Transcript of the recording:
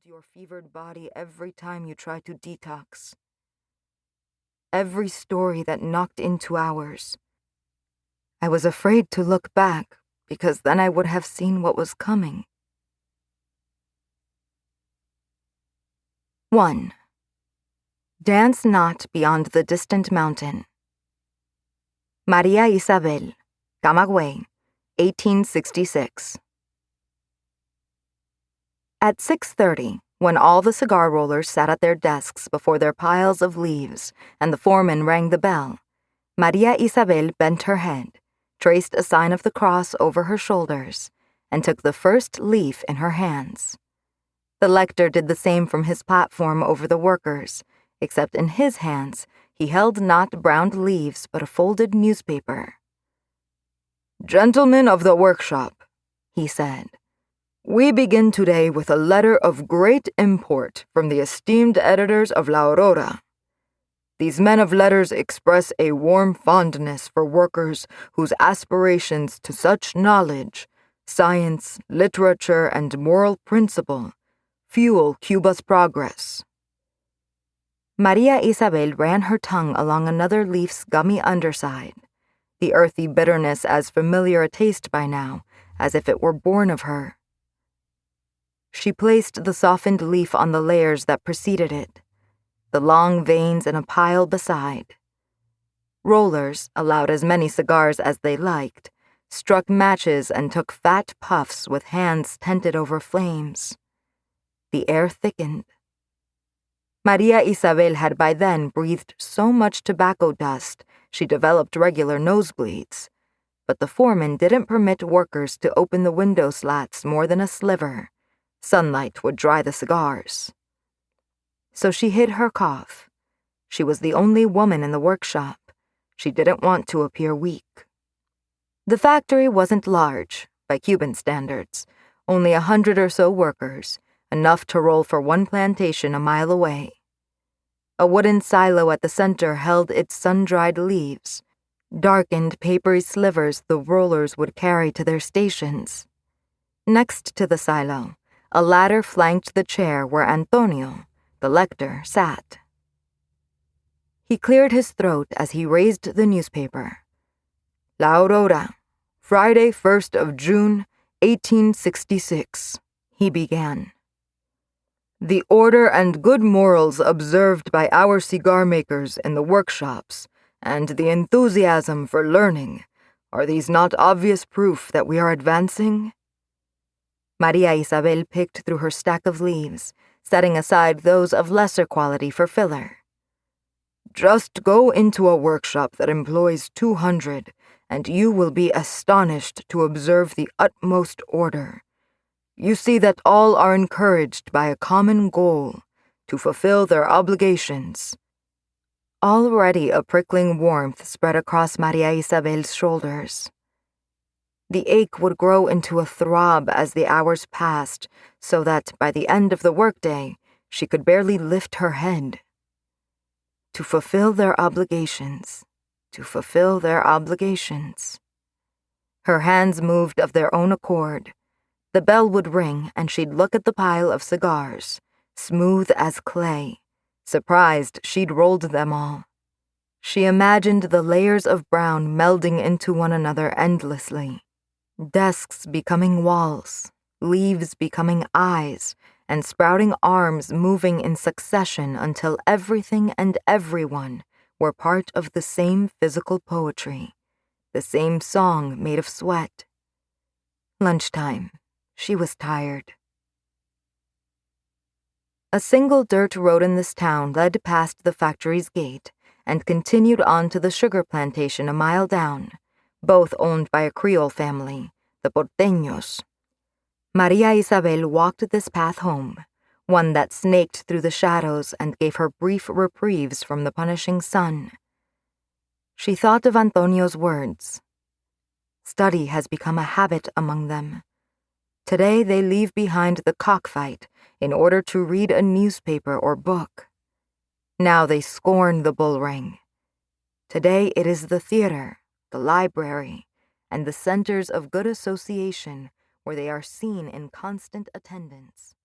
your fevered body every time you try to detox. Every story that knocked into ours. I was afraid to look back, because then I would have seen what was coming. 1. Dance not beyond the distant mountain. Maria Isabel, Camagüey, 1866. At 6:30, when all the cigar rollers sat at their desks before their piles of leaves and the foreman rang the bell, Maria Isabel bent her head, traced a sign of the cross over her shoulders, and took the first leaf in her hands. The lector did the same from his platform over the workers, except in his hands he held not browned leaves but a folded newspaper. "Gentlemen of the workshop," he said, "we begin today with a letter of great import from the esteemed editors of La Aurora. These men of letters express a warm fondness for workers whose aspirations to such knowledge, science, literature, and moral principle fuel Cuba's progress." Maria Isabel ran her tongue along another leaf's gummy underside, the earthy bitterness as familiar a taste by now as if it were born of her. She placed the softened leaf on the layers that preceded it, the long veins in a pile beside. Rollers, allowed as many cigars as they liked, struck matches and took fat puffs with hands tented over flames. The air thickened. Maria Isabel had by then breathed so much tobacco dust she developed regular nosebleeds, but the foreman didn't permit workers to open the window slats more than a sliver. Sunlight would dry the cigars. So she hid her cough. She was the only woman in the workshop. She didn't want to appear weak. The factory wasn't large, by Cuban standards, only 100 or so workers, enough to roll for one plantation a mile away. A wooden silo at the center held its sun-dried leaves, darkened papery slivers the rollers would carry to their stations. Next to the silo, a ladder flanked the chair where Antonio, the lector, sat. He cleared his throat as he raised the newspaper. "La Aurora, Friday, 1st of June, 1866, he began. "The order and good morals observed by our cigar makers in the workshops, and the enthusiasm for learning, are these not obvious proof that we are advancing?" Maria Isabel picked through her stack of leaves, setting aside those of lesser quality for filler. "Just go into a workshop that employs 200, and you will be astonished to observe the utmost order. You see that all are encouraged by a common goal, to fulfill their obligations." Already a prickling warmth spread across Maria Isabel's shoulders. The ache would grow into a throb as the hours passed, so that by the end of the workday, she could barely lift her head. To fulfill their obligations, to fulfill their obligations. Her hands moved of their own accord. The bell would ring, and she'd look at the pile of cigars, smooth as clay, surprised she'd rolled them all. She imagined the layers of brown melding into one another endlessly, desks becoming walls, leaves becoming eyes, and sprouting arms moving in succession until everything and everyone were part of the same physical poetry, the same song made of sweat. Lunchtime. She was tired. A single dirt road in this town led past the factory's gate and continued on to the sugar plantation a mile down, both owned by a Creole family, the Porteños. Maria Isabel walked this path home, one that snaked through the shadows and gave her brief reprieves from the punishing sun. She thought of Antonio's words. Study has become a habit among them. Today they leave behind the cockfight in order to read a newspaper or book. Now they scorn the bull ring. Today it is the theater, the library, and the centers of good association where they are seen in constant attendance.